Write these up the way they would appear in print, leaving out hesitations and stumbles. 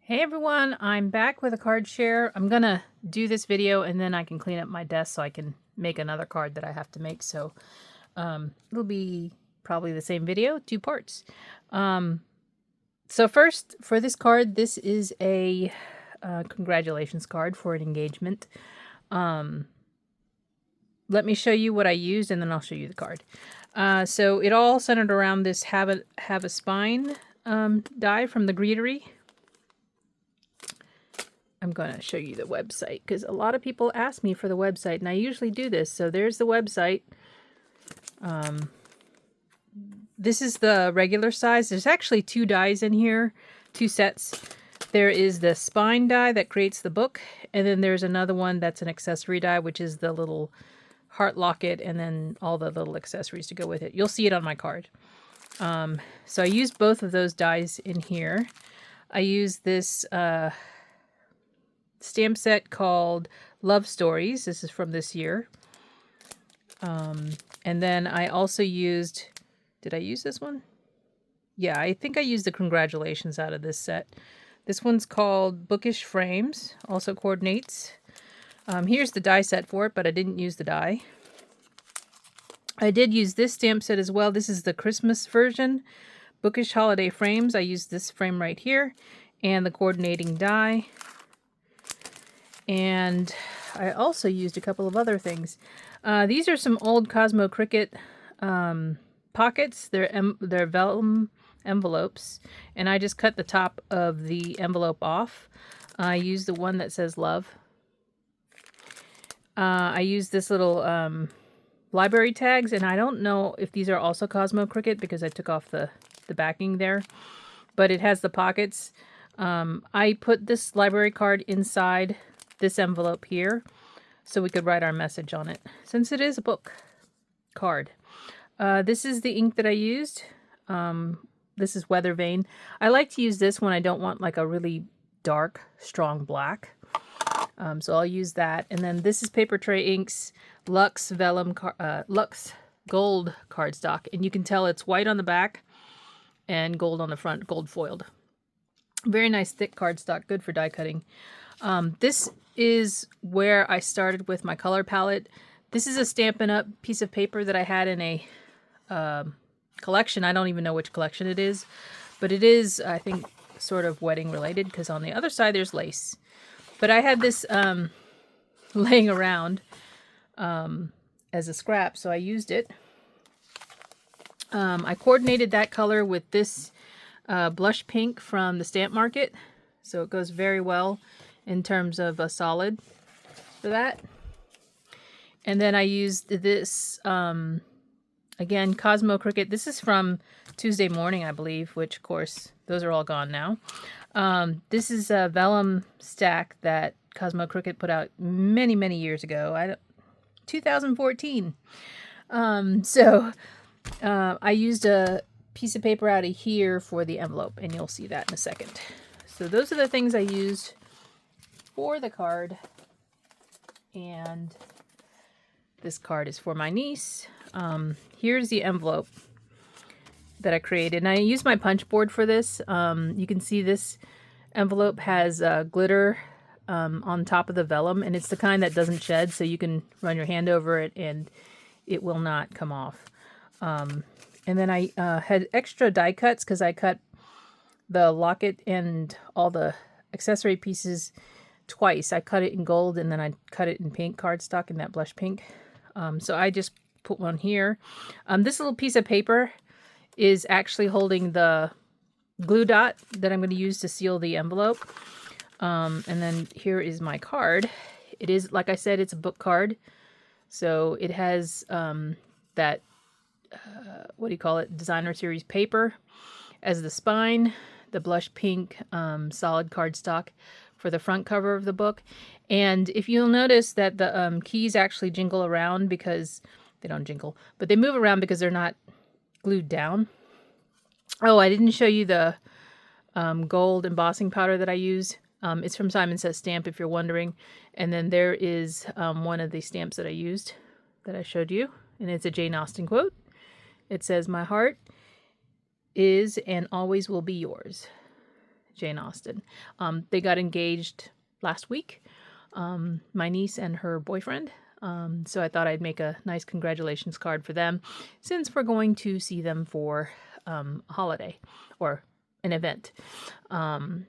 Hey everyone, I'm back with a card share. I'm gonna do this video and then I can clean up my desk so I can make another card that I have to make. So it'll be probably the same video, two parts. So first, for this card, this is a congratulations card for an engagement. Let me show you what I used and then I'll show you the card. So it all centered around this Have a Spine die from the Greetery. I'm going to show you the website because a lot of people ask me for the website, and I usually do this. So there's the website. This is the regular size. There's actually two dies in here, two sets. There is the spine die that creates the book, and then there's another one that's an accessory die, which is the little heart locket and then all the little accessories to go with it. You'll see it on my card. So I used both of those dies in here. I used this stamp set called Love Stories. This is from this year. And then I also used, did I use this one? Yeah, I think I used the congratulations out of this set. This one's called Bookish Frames, also coordinates. Here's the die set for it, but I didn't use the die. I did use this stamp set as well. This is the Christmas version, Bookish Holiday Frames. I used this frame right here and the coordinating die. And I also used a couple of other things. These are some old Cosmo Cricut pockets. They're vellum envelopes, and I just cut the top of the envelope off. I used the one that says love. I used this little library tags, and I don't know if these are also Cosmo Cricut because I took off the backing there, but it has the pockets. I put this library card inside this envelope here so we could write our message on it since it is a book card. This is the ink that I used. This is Weather Vane. I like to use this when I don't want like a really dark, strong black. So I'll use that. And then this is Paper Tray Inks Luxe Vellum Luxe Gold cardstock. And you can tell it's white on the back and gold on the front, gold foiled. Very nice thick cardstock, good for die cutting. This is where I started with my color palette. This is a Stampin' Up! Piece of paper that I had in a collection. I don't even know which collection it is, but it is, I think, sort of wedding related because on the other side there's lace. But I had this laying around as a scrap, so I used it. I coordinated that color with this blush pink from the Stamp Market, so it goes very well in terms of a solid for that. And then I used this, again, Cosmo Cricut. This is from Tuesday Morning, I believe, which, of course, those are all gone now. This is a vellum stack that Cosmo Cricut put out many, many years ago. 2014. I used a piece of paper out of here for the envelope, and you'll see that in a second. So those are the things I used for the card, and this card is for my niece. Here's the envelope that I created, and I used my punch board for this. You can see this envelope has glitter on top of the vellum, and it's the kind that doesn't shed, so you can run your hand over it and it will not come off. And then I had extra die cuts because I cut the locket and all the accessory pieces twice. I cut it in gold and then I cut it in pink cardstock, in that blush pink. So I just put one here. This little piece of paper is actually holding the glue dot that I'm going to use to seal the envelope. And then here is my card. It is, like I said, it's a book card. So it has that, what do you call it, Designer Series paper as the spine, the blush pink solid cardstock for the front cover of the book. And if you'll notice that the keys actually jingle around because they don't jingle, but they move around because they're not glued down. Oh, I didn't show you the gold embossing powder that I use. It's from Simon Says Stamp, if you're wondering. And then there is one of the stamps that I used that I showed you, and it's a Jane Austen quote. It says, "My heart is and always will be yours, Jane Austen. They got engaged last week, my niece and her boyfriend. So I thought I'd make a nice congratulations card for them since we're going to see them for a holiday or an event. And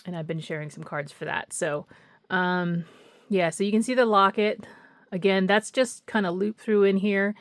I've been sharing some cards for that. So, yeah, so you can see the locket. Again, that's just kind of looped through in here.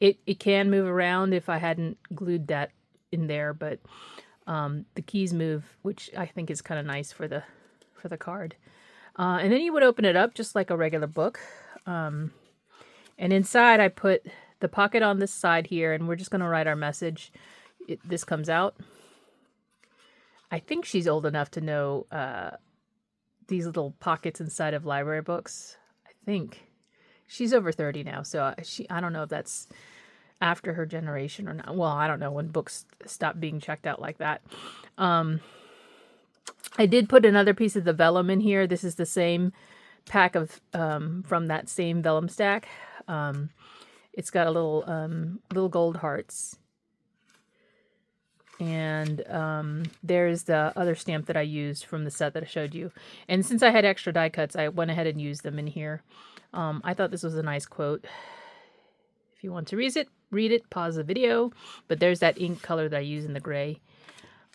It can move around if I hadn't glued that in there, but the keys move, which I think is kind of nice for the card. And then you would open it up just like a regular book. And inside I put the pocket on this side here, and we're just going to write our message. This comes out. I think she's old enough to know these little pockets inside of library books. I think she's over 30 now, so I don't know if that's after her generation or not. Well, I don't know when books stop being checked out like that. I did put another piece of the vellum in here. This is the same pack of from that same vellum stack. It's got a little gold hearts. And there's the other stamp that I used from the set that I showed you. And since I had extra die cuts, I went ahead and used them in here. I thought this was a nice quote. If you want to read it, pause the video. But there's that ink color that I use in the gray.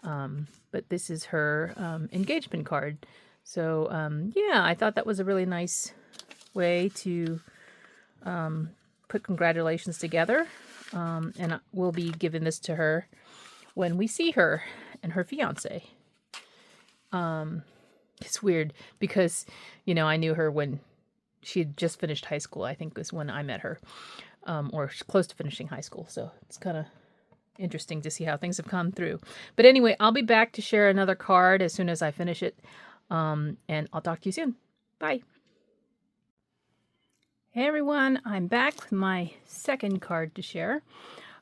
But this is her engagement card. So, yeah, I thought that was a really nice way to put congratulations together. And we'll be giving this to her when we see her and her fiance. It's weird because, you know, I knew her when she had just finished high school, I think was when I met her, or close to finishing high school. So it's kind of interesting to see how things have come through. But anyway, I'll be back to share another card as soon as I finish it. And I'll talk to you soon. Bye. Hey everyone, I'm back with my second card to share.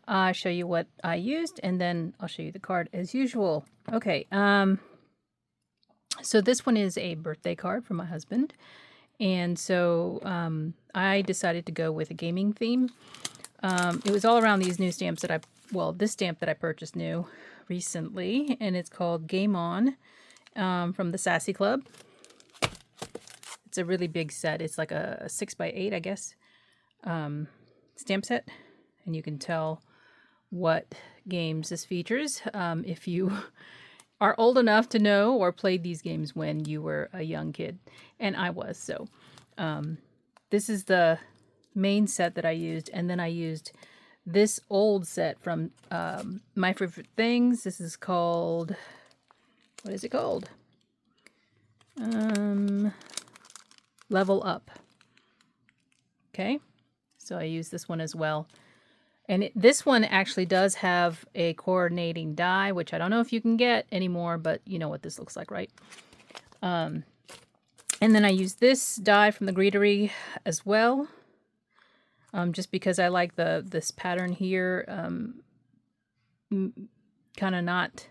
I'll show you what I used, and then I'll show you the card as usual. Okay, so this one is a birthday card from my husband. And so I decided to go with a gaming theme. It was all around these new stamps that this stamp that I purchased new recently, and it's called Game On from the Sassy Club. It's a really big set. It's like a 6x8, I guess, stamp set. And you can tell what games this features if you are old enough to know or played these games when you were a young kid. And I was. So this is the main set that I used. And then I used this old set from My Favorite Things. This is called, what is it called? Level Up. Okay, so I use this one as well. And this one actually does have a coordinating die, which I don't know if you can get anymore, but you know what this looks like, right? And then I use this die from the Greetery as well, just because I like this pattern here. Kind of not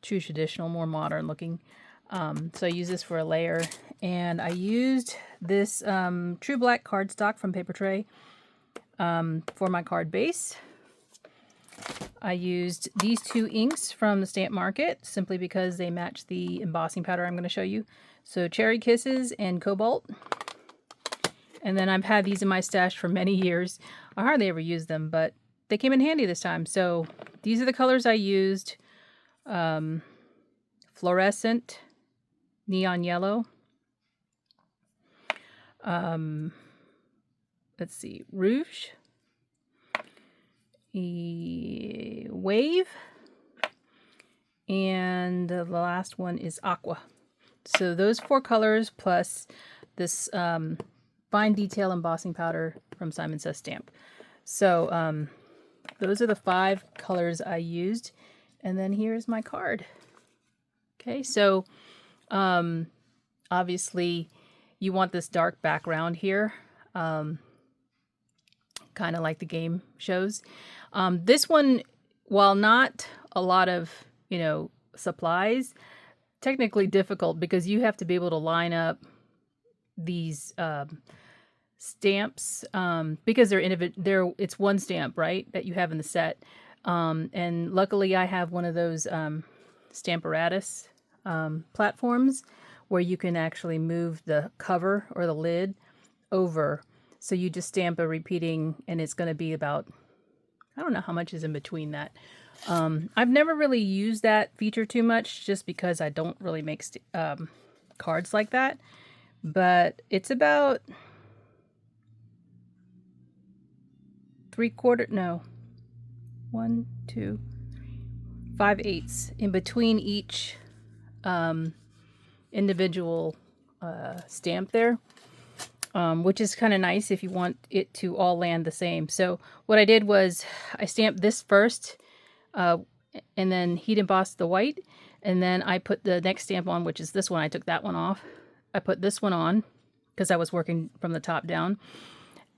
true traditional, more modern looking. So I use this for a layer. And I used this True Black cardstock from Paper Tray for my card base. I used these two inks from the Stamp Market simply because they match the embossing powder I'm going to show you. So Cherry Kisses and Cobalt. And then I've had these in my stash for many years. I hardly ever use them, but they came in handy this time. So these are the colors I used. Fluorescent, Neon Yellow. Let's see, Rouge, Wave, and the last one is Aqua. So those 4 colors plus this fine detail embossing powder from Simon Says Stamp. So those are the 5 colors I used. And then here's my card. Okay, so obviously you want this dark background here, kind of like the game shows. This one, while not a lot of, supplies, technically difficult because you have to be able to line up these stamps because it's one stamp, right, that you have in the set. And luckily I have one of those Stamparatus platforms where you can actually move the cover or the lid over. So you just stamp a repeating, and it's going to be about, I don't know how much is in between that. I've never really used that feature too much just because I don't really make cards like that. But it's about 5/8 in between each individual stamp there, which is kind of nice if you want it to all land the same. So what I did was I stamped this first, and then heat embossed the white, and then I put the next stamp on, which is this one. I took that one off. I put this one on because I was working from the top down,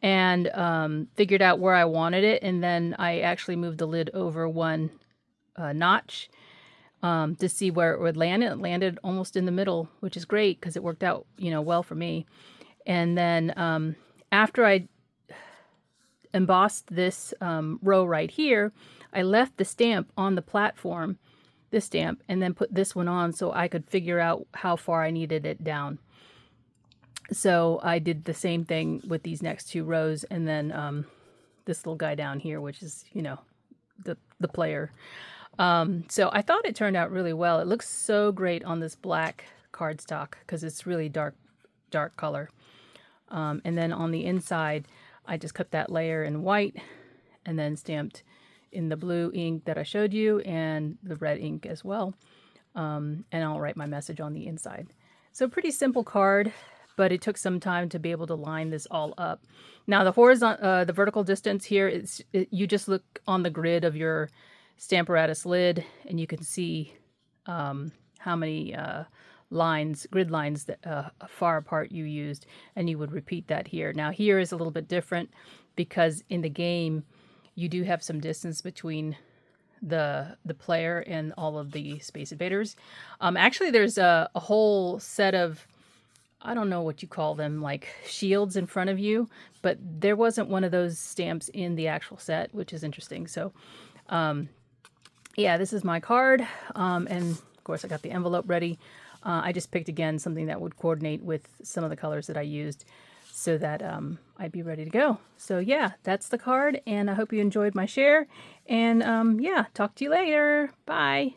and figured out where I wanted it, and then I actually moved the lid over one notch to see where it would land. It landed almost in the middle, which is great because it worked out, well for me. And then after I embossed this row right here, I left the stamp on the platform, this stamp, and then put this one on so I could figure out how far I needed it down. So I did the same thing with these next two rows, and then this little guy down here, which is, the player. So I thought it turned out really well. It looks so great on this black cardstock because it's really dark color. And then on the inside, I just cut that layer in white and then stamped in the blue ink that I showed you and the red ink as well. And I'll write my message on the inside. So pretty simple card, but it took some time to be able to line this all up. Now the vertical distance here, you just look on the grid of your Stamparatus lid, and you can see how many grid lines that far apart you used, and you would repeat that here. Now here is a little bit different because in the game you do have some distance between the player and all of the Space Invaders. Actually, there's a whole set of, I don't know what you call them, like shields in front of you, but there wasn't one of those stamps in the actual set, which is interesting. So yeah, this is my card, and of course I got the envelope ready. I just picked again something that would coordinate with some of the colors that I used so that I'd be ready to go. So yeah, that's the card, and I hope you enjoyed my share, and yeah, talk to you later. Bye.